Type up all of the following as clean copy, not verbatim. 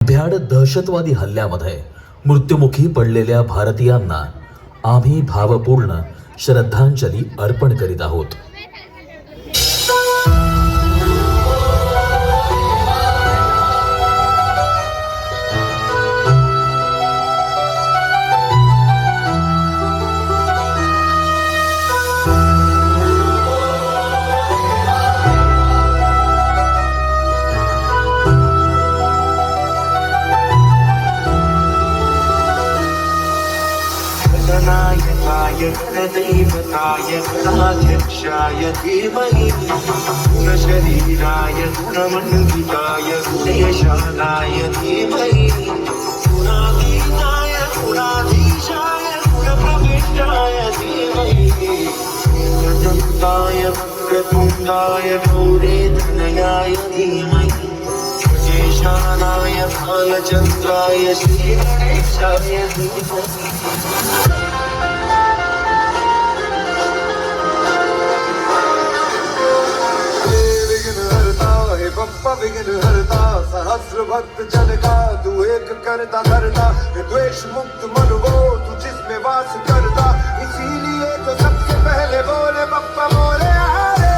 भ्याड दहशतवादी हल्ल्यामध्ये मृत्युमुखी पडलेल्या भारतीयांना आम्ही भावपूर्ण श्रद्धांजली अर्पण करीत आहोत. नायकाय गणदैवताय गणाध्यक्षाय धीमहि गुणशरीराय गुणमण्डिताय गुणेशानाय धीमहि गुणातीताय गुणाधीशाय गुणप्रविष्टाय धीमहि अनन्ताय वक्रतुण्डाय गौरीतनयाय धीमहि गणेशानाय बालचन्द्राय श्रीगणेशाय धीमहि. बप्पा विघ्न हरता सहस्र भक्त जन का तू एक करता धरता द्वेष मुक्त मन वो तू जिसमें वास करता इसीलिए तो सबसे पहले बोले बप्पा बोले हरे.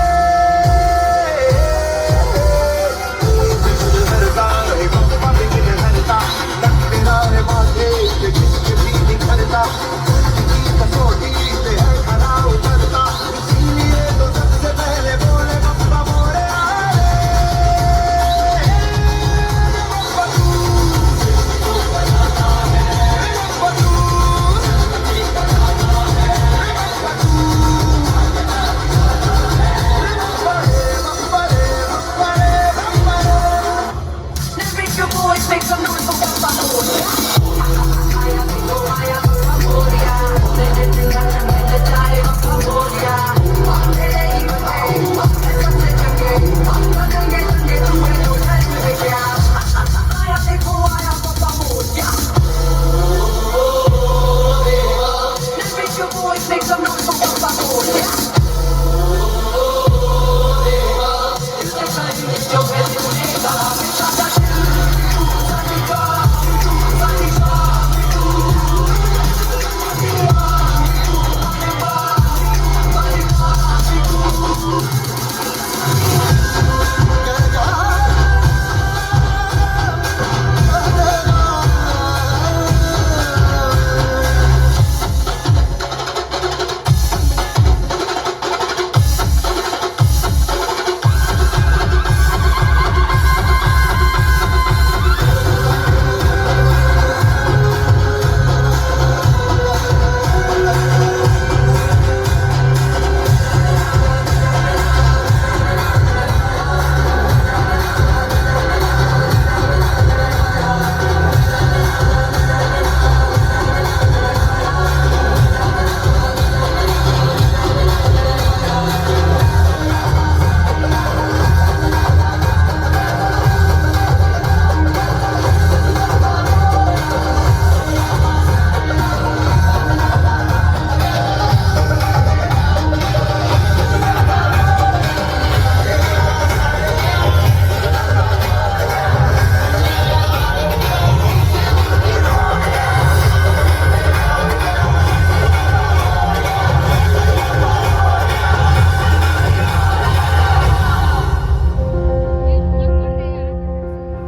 विघ्न हरता है बप्पा विघ्न हरता लक्ष्मी नारे माथे जिसके भी निखरता की कसौटी पे है खरा उतरता इसीलिए तो सबसे पहले बोले बप्पा बोले Make some noise for Papa Moria.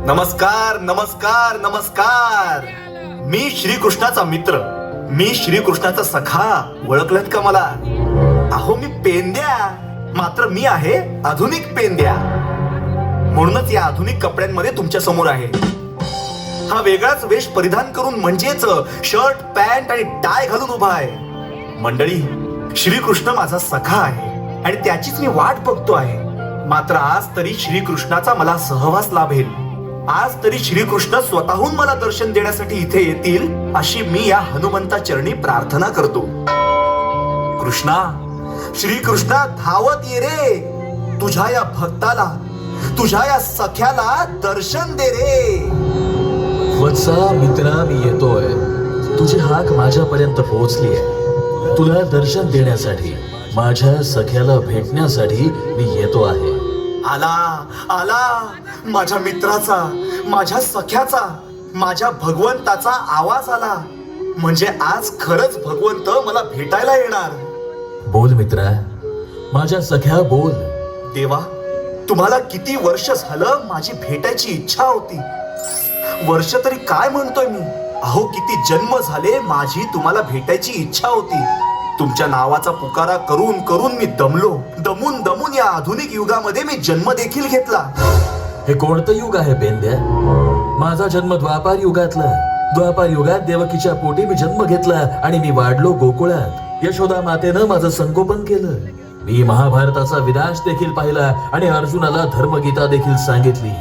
नमस्कार नमस्कार नमस्कार. मी श्रीकृष्णाचा मित्र, मी श्रीकृष्णाचा सखा. ओळखलत का मला? अहो मी पेंद्या, मात्र मी आहे आधुनिक पेंद्या. म्हणूनच या आधुनिक कपड्यांमध्ये तुमच्या समोर आहे. हा वेगळाच वेश परिधान करून म्हणजेच शर्ट पॅन्ट आणि टाय घालून उभा आहे. मंडळी, श्रीकृष्ण माझा सखा आहे आणि त्याचीच मी वाट बघतो आहे. मात्र आज तरी श्रीकृष्णाचा मला सहवास लाभेल. आज तरी श्रीकृष्ण स्वतःहून मला दर्शन देण्यासाठी इथे येतील अशी मी या हनुमंता चरणी प्रार्थना करतो. कृष्णा, श्रीकृष्णा धावत ये रे. तुझ्या या भक्ताला, तुझ्या या सख्याला दर्शन दे रे. वत्सा मित्रा, मी येतोय. तुझी हाक माझ्यापर्यंत पोहोचली आहे. तुला दर्शन देण्यासाठी, माझ्या सख्याला भेटण्यासाठी मी येतो आहे. आला आला माझ्या मित्राचा, माझ्या सख्याचा, माझ्या भगवंताचा आवाज आला. म्हणजे आज खरंच भगवंत मला भेटायला येणार. बोल मित्रा, माझ्या सख्या बोल. देवा, तुम्हाला किती वर्ष झालं माझी भेटायची इच्छा होती. वर्ष तरी काय म्हणतोय मी, अहो किती जन्म झाले माझी तुम्हाला भेटायची इच्छा होती. तुमच्या नावाचा पुकारा करून करून मी दमलो. दमून दमून या आधुनिक युगामध्ये मी जन्म देखील घेतला. हे कोणतं युग आहे पेंद्या? माझा जन्म द्वापार युगातला. द्वापार युगात देवकीच्या पोटी मी जन्म घेतला आणि मी वाढलो गोकुळात. यशोदा मातेनं माझं संगोपन केलं. मी महाभारताचा विनाश देखील पाहिला आणि अर्जुनाला धर्मगीता देखील सांगितली.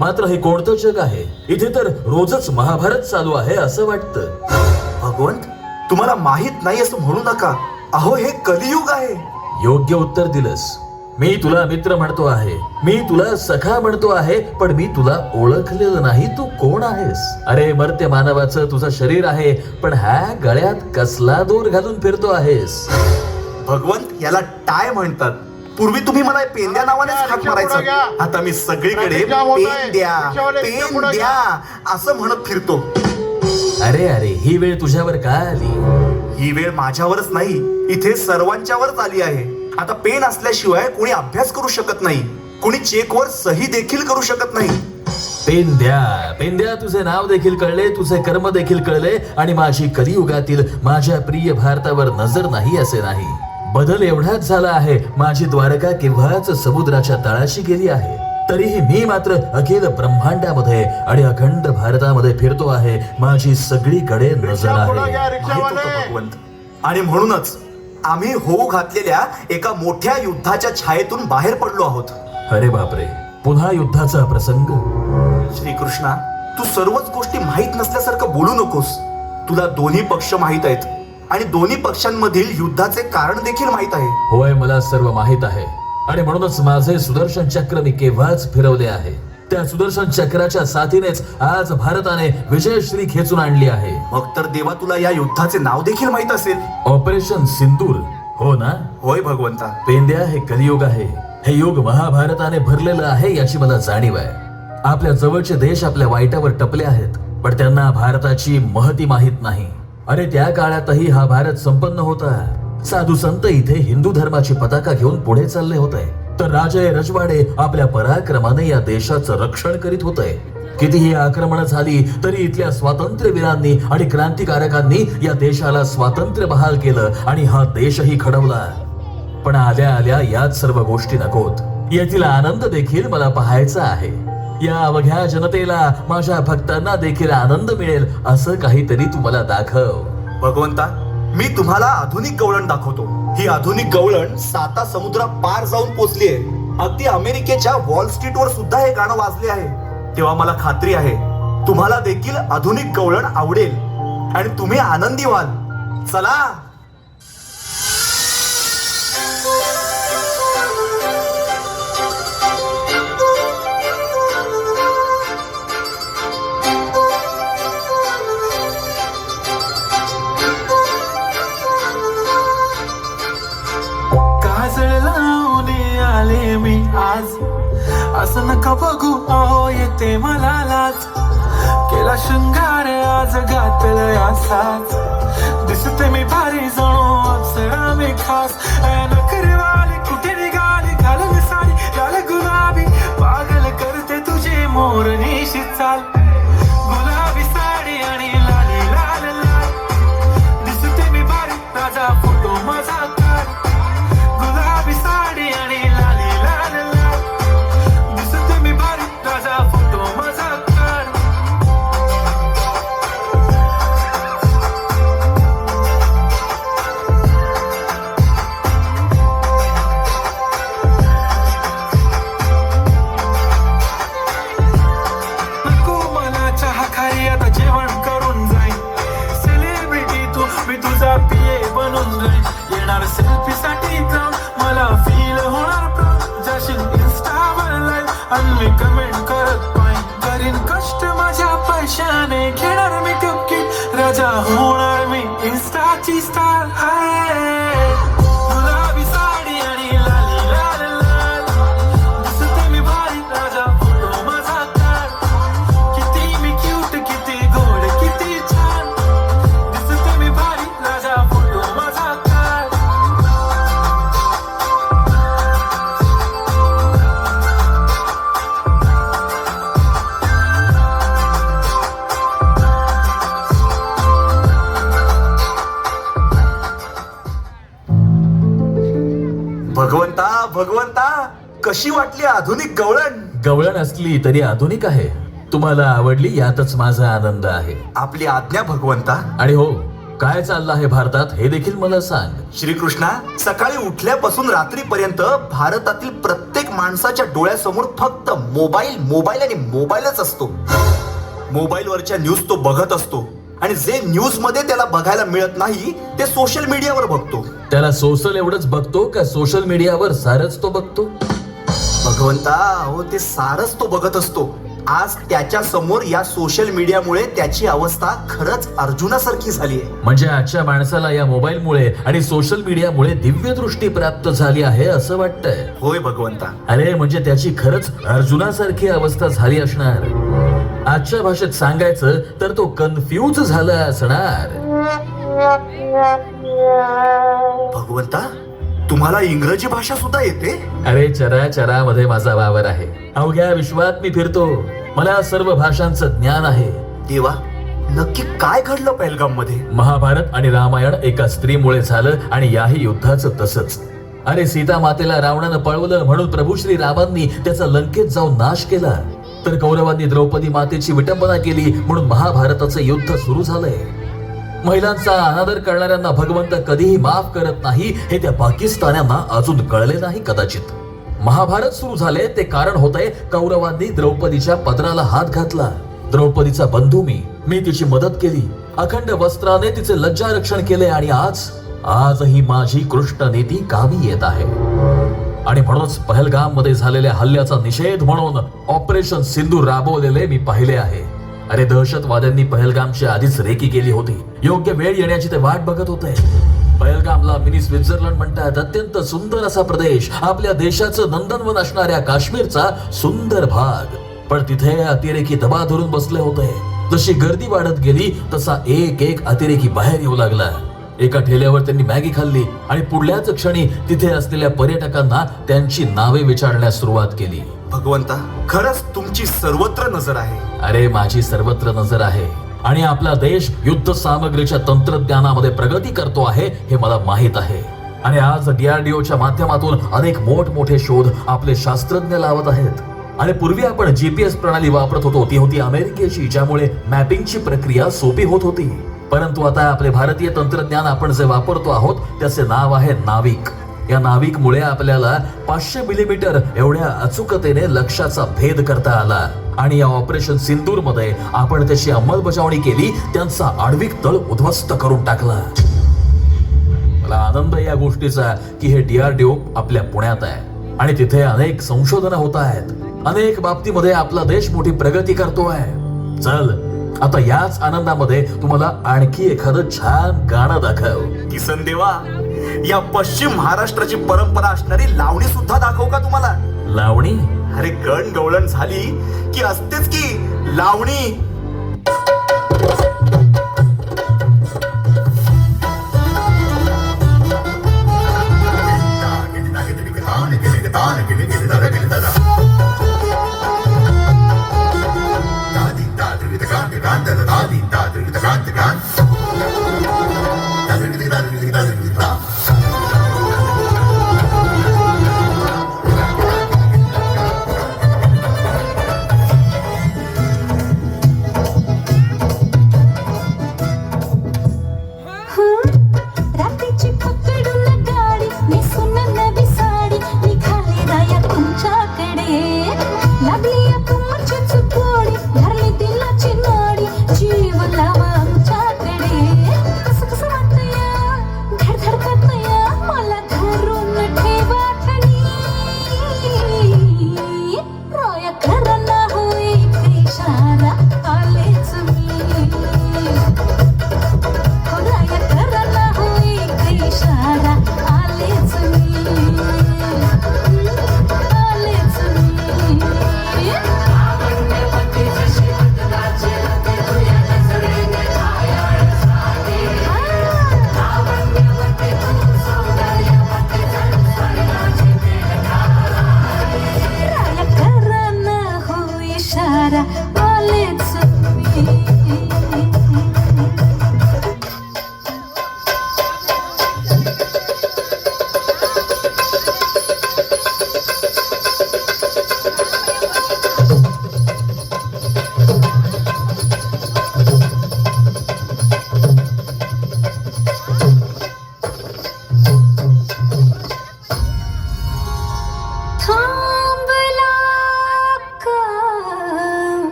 मात्र हे कोणतं जग आहे? इथे तर रोजच महाभारत चालू आहे असं वाटतं. भगवंत, तुम्हाला माहित नाही असं म्हणू नका. अहो हे कलियुग आहे. योग्य उत्तर दिलंस. मी तुला मित्र म्हणतो आहे, मी तुला सखा म्हणतो आहे, पण मी तुला ओळखलेलं नाही. तू कोण आहेस? अरे मर्त्य मानवाचं तुझं शरीर आहे, पण ह्या गळ्यात कसला दोर घालून फिरतो आहेस? भगवंत, याला टाय म्हणतात. पूर्वी तुम्ही मला पेंद्या नावानेच हाक मारायचं. आता मी सगळीकडे पेंद्या पेंद्या असं म्हणत फिरतो. अरे अरे, ही वेळ तुझ्यावर काय आली? ही वेळ माझ्यावरच नाही, इथे सर्वांच्यावरच आली आहे. आता पेन असल्याशिवाय कोणी अभ्यास करू शकत नाही, कोणी चेकवर सही देखील करू शकत नाही. पेंद्या पेंद्या, तुझे नाव देखील कळले, तुझे कर्म देखील कळले आणि माझी कलियुगातील माझ्या प्रिय भारतावर नजर नाही असे नाही. बदल एवढाच झाला आहे, माझी द्वारका केव्हाच समुद्राच्या तळाशी गेली आहे. तरीही मी मात्र अखिल ब्रह्मांडामध्ये आणि अखंड भारतामध्ये फिरतो आहे. माझी सगळीकडे नजर आहे. माहित होतं भगवंत. आणि म्हणूनच आम्ही होऊ घातलेल्या एका मोठ्या युद्धाच्या छायेतून बाहेर पडलो आहोत. अरे बापरे, पुन्हा युद्धाचा प्रसंग? श्रीकृष्णा, तू सर्वच गोष्टी माहित नसल्यासारखं बोलू नकोस. तुला दोन्ही पक्ष माहित आहेत आणि दोन्ही पक्षांमधील युद्धाचे कारण देखील माहित आहे. होय, मला सर्व माहित आहे आणि म्हणूनच माझे सुदर्शन चक्र मी केव्हाच फिरवले आहे. त्या सुदर्शन चक्राच्या साथीनेच आज भारताने विजयश्री खेचून आणली आहे. मग तर देवा, तुला या युद्धाचे नाव देखील माहित असेल. ऑपरेशन सिंदूर, हो ना? होय भगवंता. पेंद्या, हे कलियुग आहे. हे युग महाभारताने भरलेलं आहे याची मला जाणीव आहे. आपल्या जवळचे देश आपल्या वाईटावर टपले आहेत, पण त्यांना भारताची महती माहित नाही. अरे त्या काळातही हा भारत संपन्न होता. साधू संत इथे हिंदू धर्माची पताका घेऊन पुढे चालले होते, तर राजे रजवाडे आपल्या पराक्रमाने या देशाचं रक्षण करीत होते. कितीही आक्रमण झाली तरी इथल्या स्वातंत्र्यवीरांनी आणि क्रांतिकारकांनी या देशाला स्वातंत्र्य बहाल केलं आणि हा देशही घडवला. पण आल्या आल्या याच सर्व गोष्टी नकोत. यातील आनंद देखील मला पाहायचा आहे. या अवघ्या जनतेला, माझ्या भक्तांना देखील आनंद मिळेल असं काहीतरी तू मला दाखव. भगवंता, मी तुम्हाला आधुनिक गवळण दाखवतो. ही आधुनिक गवळण 7 समुद्र पार जाऊन पोहोचली आहे. अगदी अमेरिकेच्या वॉल स्ट्रीटवर सुद्धा हे गाणं वाजले आहे. तेव्हा मला खात्री आहे तुम्हाला देखील आधुनिक गवळण आवडेल आणि तुम्ही आनंदी व्हाल. चला. काजळ लावून आले मी आज, असं नका बघू अहो येते मला लाज. केला शृंगार आज घातलं असाच, दिसते मी भारी जणू अप्सरा मी खास. नखरेवाली कुठे निघाली घालून साडी लाल गुलाबी, पागल करते तुझे मोरणीशी चाल. गुलाबी साडी आणि लाली लाल लाल, दिसते मी भारी माझा फोटो माझा काढ. गुलाबी साडी आणि लाली लाल लाल, दिसते मी भारी माझा फोटो माझा काढ. नको भगवंता, कशी वाटली आधुनिक गवळण? गवळण असली तरी आधुनिक आहे. तुम्हाला आवडली यातच माझा आनंद आहे. आपली आज्ञा भगवंता. आणि हो, काय चाललं आहे भारतात हे देखील मला सांग. श्रीकृष्णा, सकाळी उठल्यापासून रात्रीपर्यंत भारतातील प्रत्येक माणसाच्या डोळ्यासमोर फक्त मोबाईल मोबाईल आणि मोबाईलच असतो. मोबाईलवरच्या न्यूज तो बघत असतो आणि जे न्यूज मध्ये त्याला बघायला मिळत नाही ते सोशल मीडियावर बघतो. त्याला सोशल एवढंच बघतो का सोशल मीडियावर सारच तो बघतो? भगवंता, हो ते सारच तो बघत असतो. आज त्याच्या समोर या सोशल मीडियामुळे त्याची अवस्था खरंच अर्जुनासारखी झाली आहे. म्हणजे आजच्या माणसाला या मोबाईलमुळे आणि सोशल मीडियामुळे दिव्य दृष्टी प्राप्त झाली आहे असं वाटतंय. होय भगवंता. अरे म्हणजे त्याची खरंच अर्जुनासारखी अवस्था झाली असणार. आजच्या भाषेत सांगायचं तर तो कन्फ्यूज झाला असणार. भगवंता, तुम्हाला इंग्रजी भाषा सुद्धा येते? अरे चराचरामध्ये माझा वावर आहे. अवघ्या विश्वात मी फिरतो. मला सर्व भाषांचं ज्ञान आहे. देवा, नक्की काय घडलं पहलगाम मध्ये? महाभारत आणि रामायण एका स्त्रीमुळे झालं आणि याही युद्धाचं तसंच. अरे सीता मातेला रावणानं पळवलं म्हणून प्रभू श्री रामांनी त्याचा लंकेत जाऊन नाश केला. तर कौरवांनी द्रौपदी मातेची विटंबना केली म्हणून महाभारताचं युद्ध सुरू झालंय. महिलांचा अनादर करणाऱ्यांना भगवंत कधीही माफ करत नाही हे त्या पाकिस्तान्यांना अजून कळले नाही कदाचित. महाभारत सुरू झाले ते कारण होतंय कौरवांनी द्रौपदीच्या पदराला हात घातला. द्रौपदीचा बंधू मी तिची मदत केली. अखंड वस्त्राने तिचे लज्जा रक्षण केले आणि आजही माझी कृष्ण नीती कामी येत आहे. आणि म्हणूनच पहलगाम मध्ये झालेल्या हल्ल्याचा निषेध म्हणून ऑपरेशन सिंधू राबवलेले मी पाहिले आहे. अरे दहशतवाद्यांनी पहलगामची आधीच रेकी केली होती. योग्य वेळ येण्याची ते वाट बघत होते. पहलगामला मिनी स्वित्झर्लंड म्हणतात. अत्यंत सुंदर असा प्रदेश, आपल्या देशाचं नंदनवन असणाऱ्या काश्मीरचा सुंदर भाग. पण तिथे अतिरेकी दबा धरून बसले होते. जशी गर्दी वाढत गेली तसा एक अतिरेकी बाहेर येऊ लागला. एका ठेल्यावर त्यांनी मॅगी खाल्ली आणि पुढल्याच क्षणी तिथे असलेल्या पर्यटकांना त्यांची नावे विचारण्यास सुरुवात केली. भगवंता, खरंच तुमची सर्वत्र नजर आहे. अरे माझी सर्वत्र नजर आहे आणि आपला देश युद्ध सामग्रीच्या तंत्रज्ञानामध्ये प्रगती करतो आहे हे मला माहित आहे. आणि आज DRDOच्या माध्यमातून अनेक मोठमोठे शोध आपले शास्त्रज्ञ लावत आहेत. आणि पूर्वी आपण GPS प्रणाली वापरत होतो ती होती अमेरिकेची, ज्यामुळे मॅपिंगची प्रक्रिया सोपी होत होती. परंतु आता आपले भारतीय तंत्रज्ञान आपण जे वापरतो आहोत त्याचे नाव आहे नाविक. या नाविकमुळे आपल्याला 500 मिलीमीटर एवढ्या अचूकतेने लक्ष्याचा भेद करता आला. आणि या ऑपरेशन सिंदूर मध्ये आपण त्याची अंमलबजावणी केली. त्यांचा आण्विक तळ उद्ध्वस्त करून टाकला. मला आनंद या गोष्टीचा की हे DRDO आपल्या पुण्यात आहे आणि तिथे अनेक संशोधन होत आहेत. अनेक बाबतीमध्ये आपला देश मोठी प्रगती करतोय. चल आता याच आनंदामध्ये तुम्हाला आणखी एखादं छान गाणं दाखव. किसन देवा, या पश्चिम महाराष्ट्राची परंपरा असणारी लावणी सुद्धा दाखवू का तुम्हाला? लावणी? अरे गण गवळण झाली की असतेच की लावणी. रात्रीची पकडून गाडी नेसून नवी साडी निघाली राया तुमच्याकडे. लागली तुमची चुकोडी धरली दिलाची नाडी जीव लावा आमच्याकडे. कसं कसं वाटतंय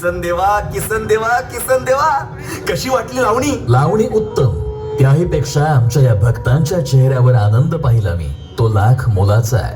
किसन देवा किसन देवा किसन देवा, कशी वाटली लावणी? लावणी उत्तम. त्याही पेक्षा आमच्या या भक्तांच्या चेहऱ्यावर आनंद पाहिला मी, तो लाख मोलाचा आहे.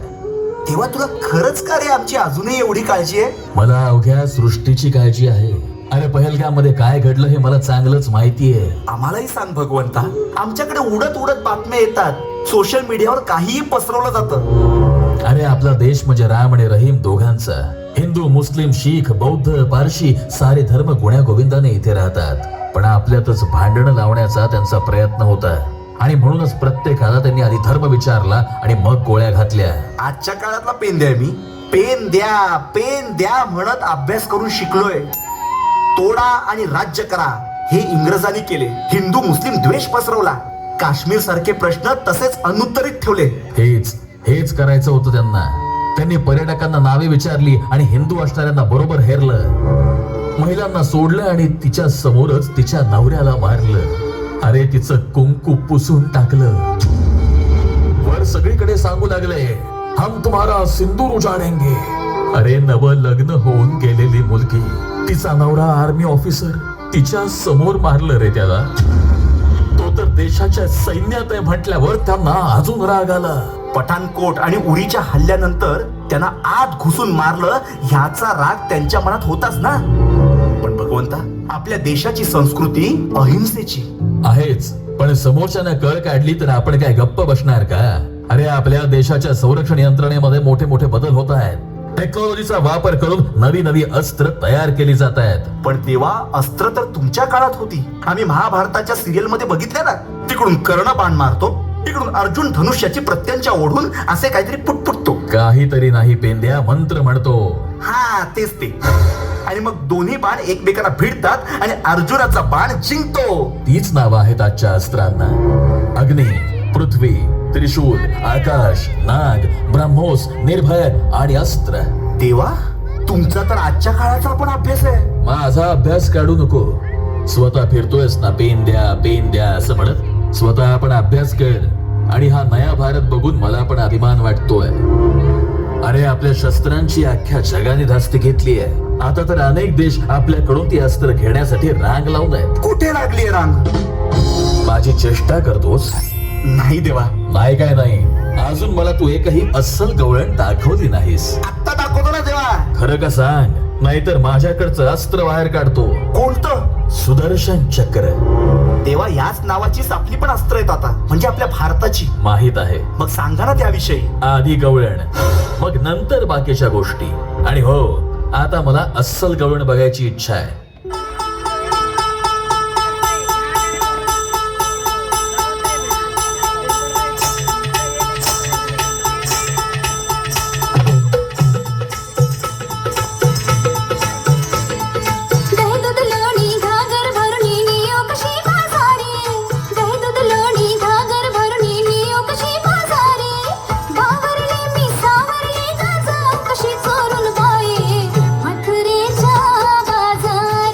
तेव्हा तुला खरंच का रे आमची अजूनही एवढी काळजी आहे? मला अवघ्या सृष्टीची काळजी आहे. अरे पहलगाममध्ये काय घडलं हे मला चांगलंच माहिती आहे. आम्हालाही सांग भगवंता. आमच्याकडे उडत उडत बातम्या येतात, सोशल मीडियावर काहीही पसरवलं जातं. अरे आपला देश म्हणजे राम आणि रहीम दोघांचा. हिंदू, मुस्लिम, शीख, बौद्ध, पारशी सारे धर्म गुण्या गोविंदाने इथे राहतात. पण आपल्यातच भांडणं लावण्याचा त्यांचा प्रयत्न होता आणि म्हणूनच प्रत्येकाला त्यांनी आधी धर्म विचारला आणि मग गोळ्या घातल्या. आजच्या काळातला पेन द्या मी. पेन द्या म्हणत अभ्यास करून शिकलोय. तोडा आणि राज्य करा हे इंग्रजांनी केले. हिंदू मुस्लिम द्वेष पसरवला. काश्मीर सारखे प्रश्न तसेच अनुत्तरित ठेवले. हेच करायचं होतं त्यांना. त्यांनी पर्यटकांना नावे विचारली आणि हिंदू असणाऱ्यांना बरोबर हेरलं. महिलांना सोडलं आणि तिच्या समोरच तिच्या नवऱ्याला मारलं. अरे तिचं कुंकू पुसून टाकलं. वर सगळीकडे सांगू लागले, हम तुम्हारा सिंदूर उजाडेंगे. अरे नव लग्न होऊन गेलेली मुलगी, तिचा नवरा आर्मी ऑफिसर, तिच्या समोर मारलं रे त्याला. तो तर देशाच्या सैन्यात आहे म्हटल्यावर त्यांना अजून राग आला. पठाणकोट आणि उरीच्या हल्ल्यानंतर त्यांना आत घुसून मारलं, ह्याचा राग त्यांच्या मनात होताच ना. पण भगवंता, आपल्या देशाची संस्कृती अहिंसेची आहेच. पण समोरच्यानं कळ काढली तर आपण काय गप्प बसणार का? अरे आपल्या देशाच्या संरक्षण यंत्रणेमध्ये मोठे मोठे बदल होत आहेत. टेक्नॉलॉजीचा वापर करून नवी नवी अस्त्र तयार केली जात आहेत. पण तेव्हा अस्त्र तर तुमच्या काळात होती. आम्ही महाभारताच्या सिरियल मध्ये बघितल्या ना, तिकडून कर्ण बाण मारतो, तिकडून अर्जुन धनुष्याची प्रत्यंचा ओढून असे काहीतरी पुटपुटतो. काहीतरी नाही पेंद्या, मंत्र म्हणतो. हा तेच ते. आणि मग दोन्ही बाण एकमेकांना भिडतात आणि अर्जुनाचा बाण जिंकतो. तीच नावं आहेत आजच्या अस्त्रांना. अग्नी, पृथ्वी, त्रिशूल, आकाश, नाग, ब्रह्मोस, निर्भय आणि अस्त्र. देवा, तुमचा तर आजच्या काळाचा पण अभ्यास आहे. माझा अभ्यास काढू नको. स्वतः फिरतोयस ना पेन द्या असं म्हणत. स्वतः आपण अभ्यास कर. आणि हा नया भारत बघून मला पण अभिमान वाटतोय. अरे आपल्या शस्त्रांची अख्ख्या जगाने धास्ती घेतली आहे. आता तर अनेक देश आपल्याकडून ती अस्त्र घेण्यासाठी रांग लावून आहेत. कुठे लागली रांग? माझी चेष्टा करतोस? नाही देवा. नाही काय नाही. अजून मला तू एकही अस्सल गवळण दाखवली नाहीस. आत्ता दाखवतो ना देवा. खरं का सांग, नाहीतर माझ्याकडचं अस्त्र बाहेर काढतो. कोणतं? सुदर्शन चक्र. देवा, याच नावाची आपली पण अस्त्र आहेत आता, म्हणजे आपल्या भारताची. माहित आहे. मग सांगा ना त्याविषयी. आधी गवळण, मग नंतर बाकीच्या गोष्टी. आणि हो, आता मला अस्सल गवळण बघायची इच्छा आहे. दही दूध लोणी घागर भरून नियो कशी बाजारी. दही दूध लोणी घागर भरून नियो कशी बाजारी. बावरले मी सावरले गाजा कशी चोरून बाये मथुरेच्या बाजारी.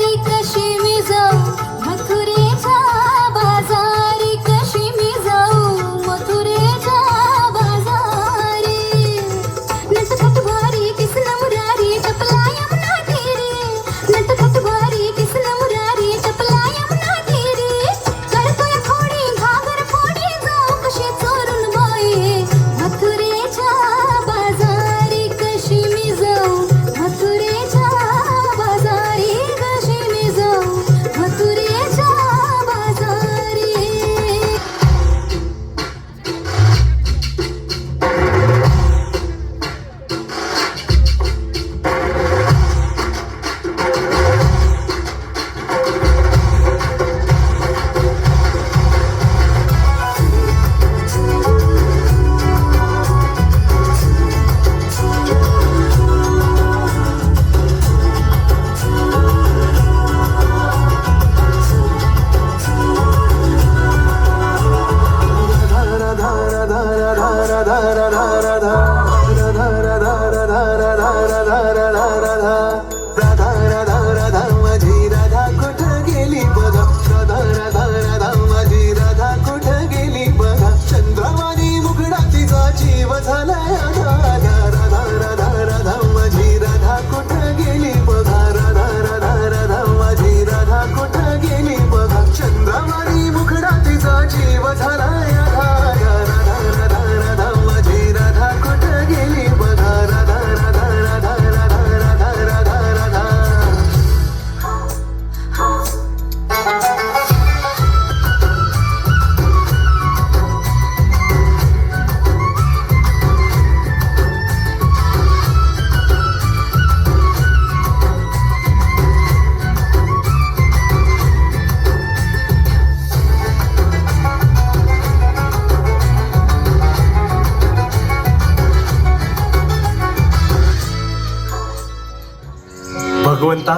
भगवंता,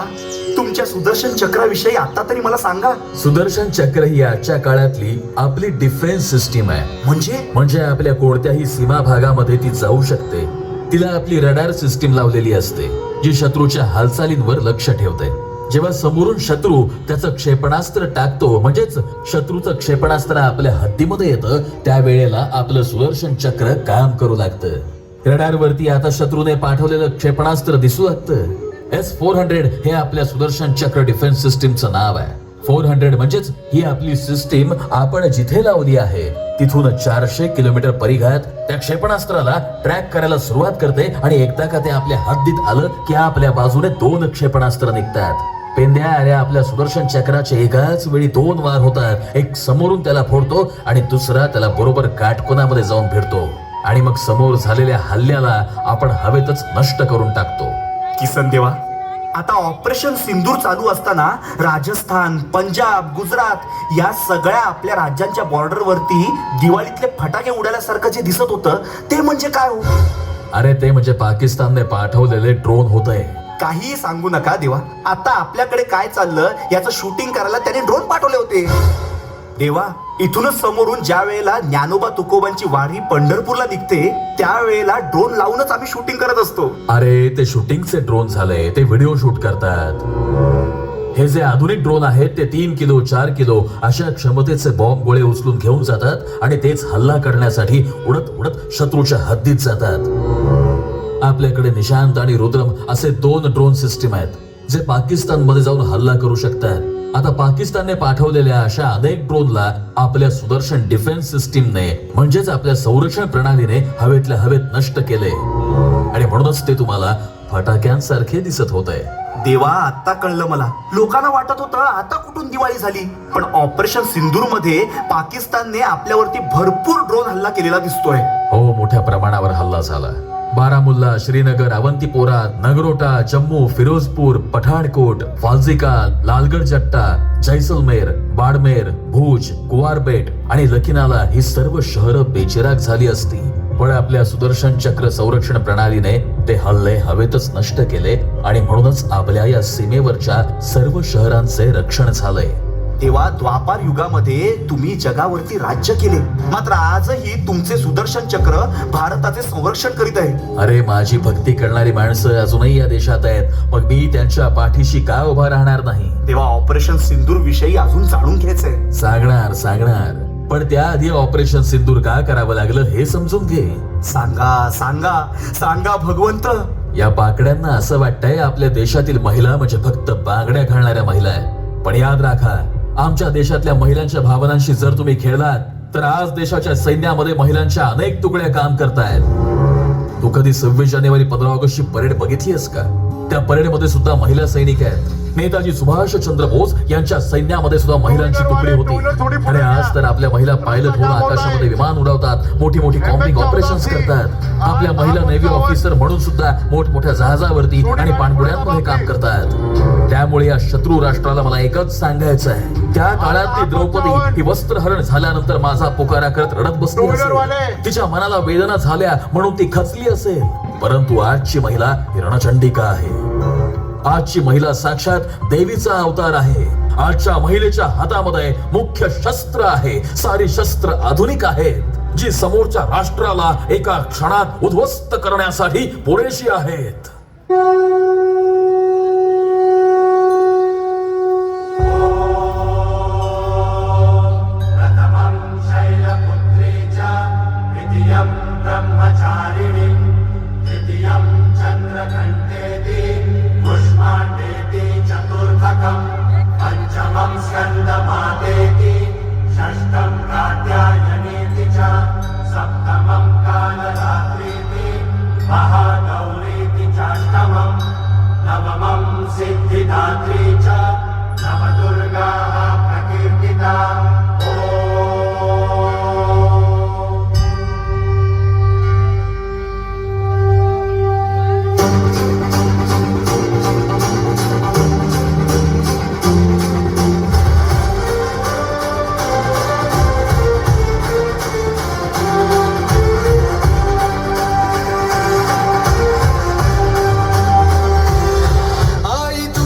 तुमच्या सुदर्शन चक्राविषयी आता तरी मला सांगा. सुदर्शन चक्र ही आजच्या काळातली आपली डिफेन्स सिस्टीम आहे. म्हणजे आपल्या कोणत्याही सीमा भागामध्ये ती जाऊ शकते. तिला आपली रडार सिस्टीम लावलेली असते, जी शत्रूच्या हालचालींवर लक्ष ठेवते. जेव्हा समोरून शत्रू त्याचं क्षेपणास्त्र टाकतो, म्हणजेच शत्रूचं क्षेपणास्त्र आपल्या हद्दीमध्ये येतं, त्यावेळेला आपलं सुदर्शन चक्र काम करू लागतं. रडारवरती आता शत्रूने पाठवलेलं क्षेपणास्त्र दिसू लागतं. S-400 हे आपल्या सुदर्शन चक्र डिफेन्स सिस्टीमचं नाव आहे. 400 म्हणजेच ही आपली सिस्टीम आपण जिथे लावली आहे तिथून 400 किलोमीटर परिघात त्या क्षेपणास्त्राला ट्रॅक करायला सुरुवात करते आणि एकदा का ते आपल्या हद्दीत आलं की आपल्या बाजूने 2 क्षेपणास्त्र निघतात. पेंद्या, अरे आपल्या सुदर्शन चक्राचे एकाच वेळी 2 वार होतात. एक समोरून त्याला फोडतो आणि दुसरा त्याला बरोबर काटकोनामध्ये जाऊन भिडतो आणि मग समोर झालेल्या हल्ल्याला आपण हवेतच नष्ट करून टाकतो. किसन देवा, आता ऑपरेशन सिंदूर चालू असताना राजस्थान, पंजाब, गुजरात या सगळ्या आपल्या राज्यांच्या बॉर्डरवरती दिवाळीतले फटाके उडाल्यासारखं जे दिसत होतं ते म्हणजे काय हो? अरे ते म्हणजे पाकिस्तानने पाठवलेले ड्रोन होते. काही सांगू नका देवा, आता आपल्याकडे काय चाललं याचं शूटिंग करायला त्याने ड्रोन पाठवले होते. देवा, इथूनच समोरून ज्या वेळेला ज्ञानोबा तुकोबांची वारी पंढरपूरला निघते त्यावेळेला ड्रोन लावूनच आम्ही शूटिंग करत असतो. अरे ते शूटिंगचे ड्रोन झाले, ते व्हिडिओ शूट करतात. हे जे आधुनिक ड्रोन आहेत ते 3 किलो 4 किलो अशा क्षमतेचे बॉम्ब गोळे उचलून घेऊन जातात आणि तेच हल्ला करण्यासाठी उडत उडत शत्रूच्या हद्दीत जातात. आपल्याकडे निशांत आणि रुद्रम असे 2 ड्रोन सिस्टीम आहेत जे पाकिस्तानमध्ये जाऊन हल्ला करू शकतात. आता पाकिस्तानने पाठवलेल्या अशा अनेक ड्रोनला आपल्या सुदर्शन डिफेन्स सिस्टीमने म्हणजेच आपल्या संरक्षण प्रणालीने हवेतल्या हवेत नष्ट केले आणि म्हणूनच ते तुम्हाला फटाक्यांसारखे दिसत होते. देवा, आता कळलं मला. लोकांना वाटत होतं आता कुठून दिवाळी झाली, पण ऑपरेशन सिंदूर मध्ये पाकिस्तानने आपल्यावरती भरपूर ड्रोन हल्ला केलेला दिसतोय. हो, मोठ्या प्रमाणावर हल्ला झाला. बारामुल्ला, श्रीनगर, अवंतीपोरा, नगरोटा, जम्मू, फिरोजपूर, पठाणकोट, फाजिका, लालगड जट्टा, जैसलमेर, बाडमेर, भुज, कुवारपेट आणि लखीनाला ही सर्व शहरं बेचिराग झाली असती, पण आपल्या सुदर्शन चक्र संरक्षण प्रणालीने ते हल्ले हवेतच नष्ट केले आणि म्हणूनच आपल्या या सीमेवरच्या सर्व शहरांचे रक्षण झाले. तेव्हा द्वापार युगामध्ये तुम्ही जगावरती राज्य केले, मात्र आजही तुमचे सुदर्शन चक्र भारताचे संरक्षण करीत आहे. अरे माझी भक्ती करणारी माणसं अजूनही या देशात आहेत, मग मी त्यांच्या पाठीशी का उभा राहणार नाही? तेव्हा ऑपरेशन सिंदूर विषयी अजून जाणून घ्यायचंय. सांगणार, पण त्याआधी ऑपरेशन सिंदूर का करावं लागलं हे समजून घे. सांगा सांगा सांगा भगवंत. या बाकड्यांना असं वाटतंय आपल्या देशातील महिला म्हणजे फक्त बांगड्या घालणाऱ्या महिला आहेत, पण याद राखा, आमच्या देशातल्या महिलांच्या भावनांशी जर तुम्ही खेळलात तर आज देशाच्या सैन्यामध्ये महिलांच्या अनेक तुकड्या काम करतायत. तू कधी 26 जानेवारी 15 ऑगस्टची परेड बघितलीयस का? त्या परेडमध्ये सुद्धा महिला सैनिक आहेत. नेताजी सुभाषचंद्र बोस यांच्या सैन्यामध्ये सुद्धा महिलांची तुकडी होती. आणि आज तर आपल्या महिला पायलट होऊन आकाशामध्ये विमान उडवतात, मोठी मोठी कॉम्बिंग ऑपरेशन्स करतात. आपल्या महिला नेव्ही ऑफिसर म्हणून सुद्धा मोठमोठ्या जहाजावरती आणि पाणबुड्यांमध्ये काम करतात. त्यामुळे या शत्रू राष्ट्राला मला एकच सांगायचं आहे, त्या काळातली द्रौपदी ही वस्त्रहरण झाल्यानंतर माझा पुकारा करत रडत बसली असेल, तिच्या मनाला वेदना झाल्या म्हणून ती खचली असेल, परंतु आजची महिला ही रणचंडिका आहे. आजची महिला साक्षात देवीचा अवतार आहे. आजच्या महिलेच्या हातामध्ये मुख्य शस्त्र आहे. सारी शस्त्र आधुनिक आहेत, जी समोरच्या राष्ट्राला एका क्षणात उद्ध्वस्त करण्यासाठी पुरेशी आहेत. आई तू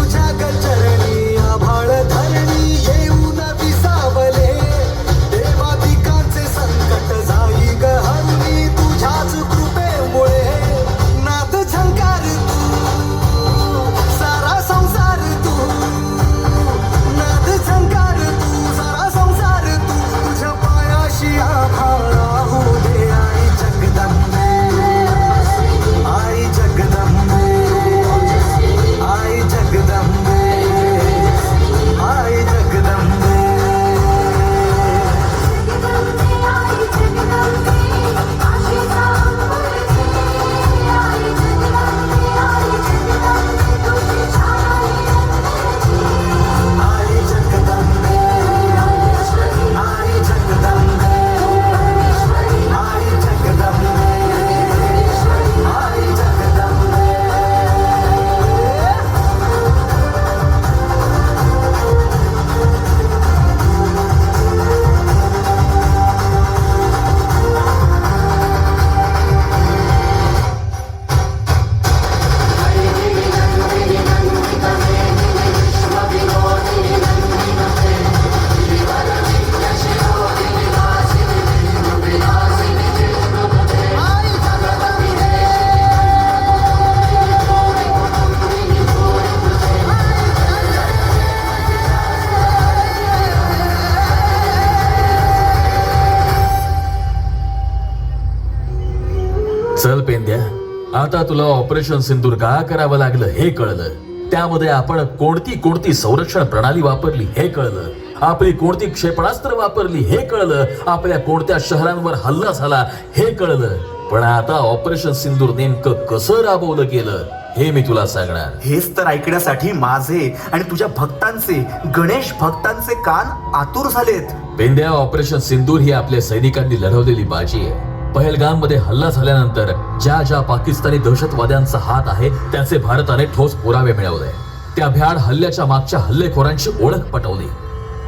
आता तुला ऑपरेशन सिंदूर का करावं लागलं हे कळलं. त्यामध्ये आपण कोणती संरक्षण प्रणाली वापरली हे कळलं. आपली कोणती क्षेपणास्त्र वापरली हे कळलं. आपल्या कोणत्या शहरांवर हल्ला झाला हे कळलं. पण आता ऑपरेशन सिंदूर नेमकं कसं राबवलं गेलं हे मी तुला सांगणार. हेच तर ऐकण्यासाठी माझे आणि तुझ्या भक्तांचे, गणेश भक्तांचे कान आतुर झालेत. पेंड्या, ऑपरेशन सिंदूर ही आपल्या सैनिकांनी लढवलेली बाजी आहे. पहलगाम मध्ये हल्ला झाल्यानंतर ज्या ज्या पाकिस्तानी दहशतवाद्यांचा हात आहे त्याचे भारताने ठोस पुरावे मिळवले. त्या भ्याड हल्ल्याच्या मागच्या हल्लेखोरांची ओळख पटवली.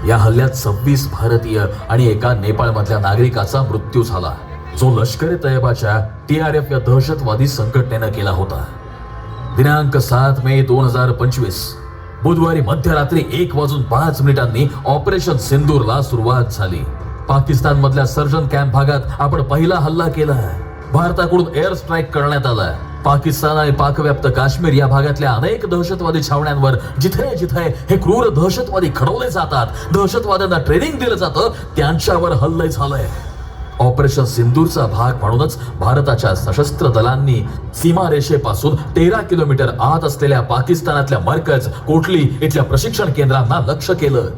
या हल्ल्यात 26 भारतीय आणि एका नेपाळ मधल्या नागरिकाचा मृत्यू झाला, जो लष्कर ए तैयबाच्या TRF या दहशतवादी संघटनेनं केला होता. दिनांक 7 मे 2025 बुधवारी मध्यरात्री 1:05 ऑपरेशन सिंदूरला सुरुवात झाली. पाकिस्तान मधल्या सर्जन कॅम्प भागात आपण पहिला हल्ला केला. भारताकडून एअर स्ट्राईक करण्यात आला. पाकिस्तान आणि पाकव्याप्त काश्मीर या भागातल्या अनेक दहशतवादी छावण्यांवर जिथे जिथे हे क्रूर दहशतवादी खडवले जातात, दहशतवाद्यांना ट्रेनिंग दिलं जातं, त्यांच्यावर हल्ले झाले. ऑपरेशन सिंदूरचा भाग म्हणूनच भारताच्या सशस्त्र दलांनी सीमारेषेपासून 13 किलोमीटर आत असलेल्या पाकिस्तानातल्या मरकज, कोटली इथल्या प्रशिक्षण केंद्रांना लक्ष्य केलं.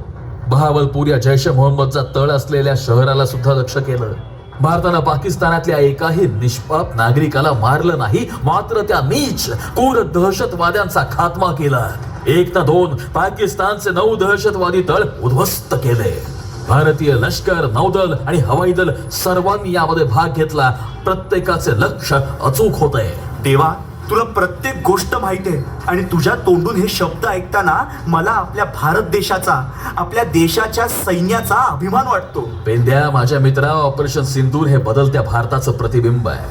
बहावलपूर या जैश मोहम्मदचा तळ असलेल्या शहराला सुद्धा लक्ष्य केलं. भारतानं पाकिस्तानातल्या एकाही निष्पाप नागरिकाला मारलं नाही, मात्र त्या नीच क्रूर दहशतवाद्यांचा खात्मा केला. 1 ना 2 पाकिस्तानचे 9 दहशतवादी तळ उद्ध्वस्त केले. भारतीय लष्कर, नौदल आणि हवाई दल सर्वांनी यामध्ये भाग घेतला. प्रत्येकाचे लक्ष अचूक होते. देवा, तुला प्रत्येक गोष्ट माहिती आहे आणि तुझ्या तोंडून हे शब्द ऐकताना मला आपल्या भारत देशाचा, आपल्या देशाच्या सैन्याचा अभिमान वाटतो. पेंद्या, माझ्या मित्रा, ऑपरेशन सिंदूर हे बदलत्या भारताचं प्रतिबिंब आहे.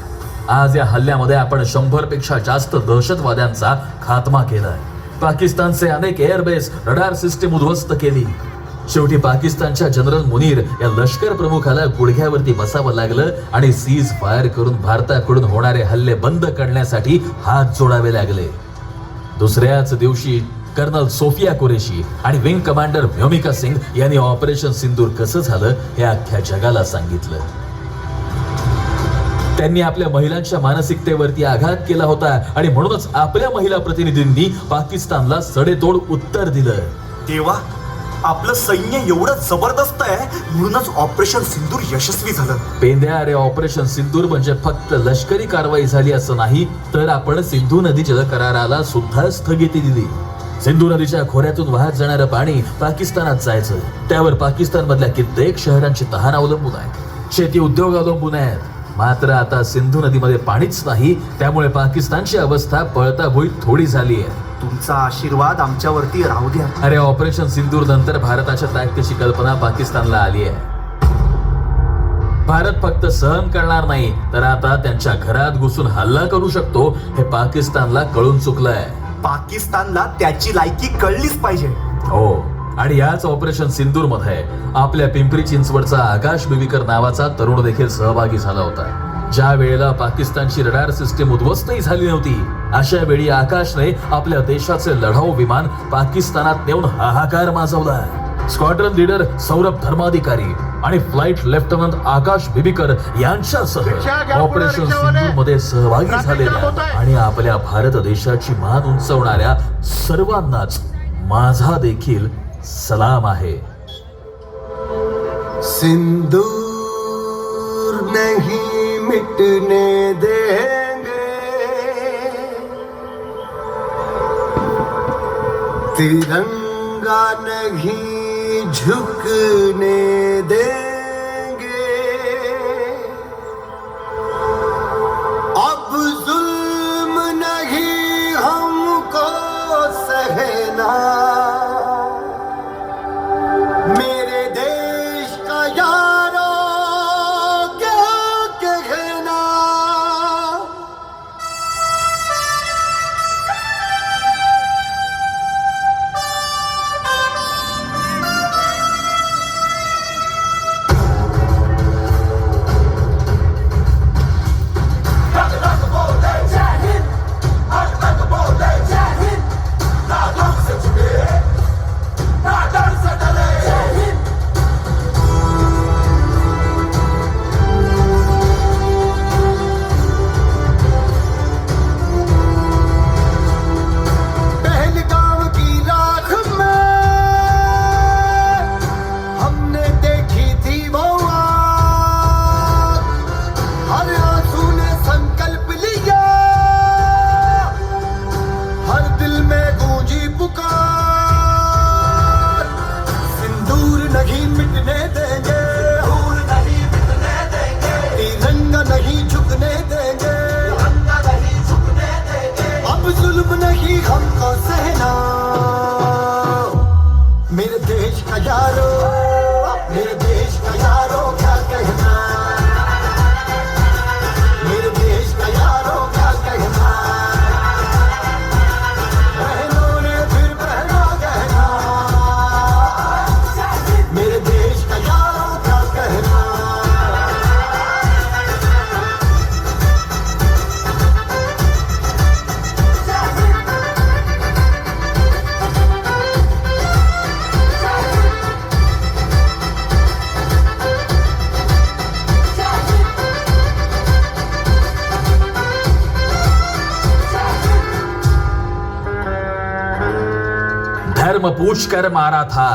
आज या हल्ल्यामध्ये आपण 100 पेक्षा जास्त दहशतवाद्यांचा खात्मा केलाय. पाकिस्तानचे अनेक एअरबेस, रडार सिस्टीम उद्ध्वस्त केली. शेवटी पाकिस्तानच्या जनरल मुनीर या लष्कर प्रमुखाला गुडघ्यावरती बसावं लागलं आणि सीज फायर करून भारताकडून होणारे हल्ले बंद करण्यासाठी हात जोडावे लागले. दुसऱ्याच दिवशी कर्नल सोफिया कुरेशी आणि विंग कमांडर व्योमिका सिंग यांनी ऑपरेशन सिंदूर कसं झालं हे अख्ख्या जगाला सांगितलं. त्यांनी आपल्या महिलांच्या मानसिकतेवरती आघात केला होता आणि म्हणूनच आपल्या महिला प्रतिनिधींनी पाकिस्तानला सडेतोड उत्तर दिलं. देवा, आपलं सैन्य एवढं जबरदस्त आहे म्हणूनच ऑपरेशन सिंदूर यशस्वी झालं. पेंद्या, अरे ऑपरेशन सिंदूर म्हणजे फक्त लष्करी कारवाई झाली असं नाही, तर आपण सिंधू नदी जल कराराला सुद्धा स्थगिती दिली. सिंधू नदीच्या खोऱ्यातून वाहत जाणारं पाणी पाकिस्तानात जायचं, त्यावर पाकिस्तान मधल्या कित्येक शहरांची तहान अवलंबून आहे, शेती उद्योग अवलंबून आहेत. मात्र आता सिंधू नदीमध्ये पाणीच नाही, त्यामुळे पाकिस्तानची अवस्था पळता भुईत थोडी झाली आहे. तुमचा आशीर्वाद आमच्यावरती राहू द्या. अरे ऑपरेशन सिंदूर नंतर भारताच्या ताकदीची कल्पना पाकिस्तानला आली आहे. भारत फक्त सहन करणार नाही, तर आता त्यांच्या घरात घुसून हल्ला करू शकतो हे पाकिस्तानला कळून चुकलंय. पाकिस्तानला त्याची लायकी कळलीच पाहिजे. हो, आणि याच ऑपरेशन सिंदूर मध्ये आपल्या पिंपरी चिंचवडचा आकाश बिबीकर नावाचा तरुण देखील सहभागी झाला होता. ज्या वेळेला पाकिस्तानची रडार सिस्टीम उद्ध्वस्तही झाली नव्हती, अशा वेळी आकाशने आपल्या देशाचे लढाऊ विमान पाकिस्तानात नेऊन हाहाकार माजवला. स्क्वॉड्रन लीडर सौरभ धर्माधिकारी आणि फ्लाइट लेफ्टनंट आकाश बिबीकर यांच्यासह ऑपरेशन सिंदूर मध्ये सहभागी झालेल्या आणि आपल्या भारत देशाची मान उंचवणाऱ्या सर्वांनाच माझा देखील सलाम आहे. सिंदूर नहीं मिटने देंगे, तिरंगा नहीं झुकने देंगे. अब जुल्म नहीं हमको सहना, मेरे देश का यारो क्या कहना. यारो, मेरे देश का यारो क्या कहना, मेरे देश का यारो क्या कहना, बहनों ने फिर पहना गहना, मेरे देश का यारो क्या कहना। धर्म पूछकर मारा था,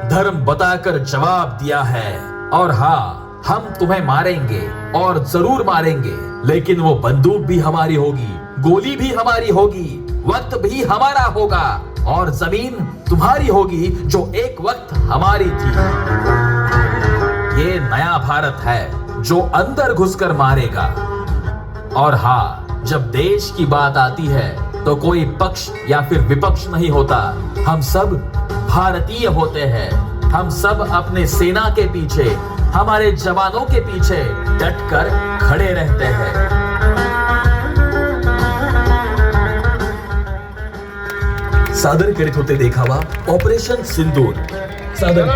धर्म बताकर जवाब दिया है। और हाँ, हम तुम्हें मारेंगे और जरूर मारेंगे, लेकिन वो बंदूक भी हमारी होगी, गोली भी हमारी होगी, वक्त भी हमारा होगा और जमीन तुम्हारी होगी जो एक वक्त हमारी थी। ये नया भारत है जो अंदर घुसकर मारेगा। और हाँ, जब देश की बात आती है तो कोई पक्ष या फिर विपक्ष नहीं होता, हम सब भारतीय होते हैं। हम सब अपने सेना के पीछे, हमारे जवानों के पीछे डटकर खड़े रहते हैं। सादर करीत होते देखावा ऑपरेशन सिंदूर सादर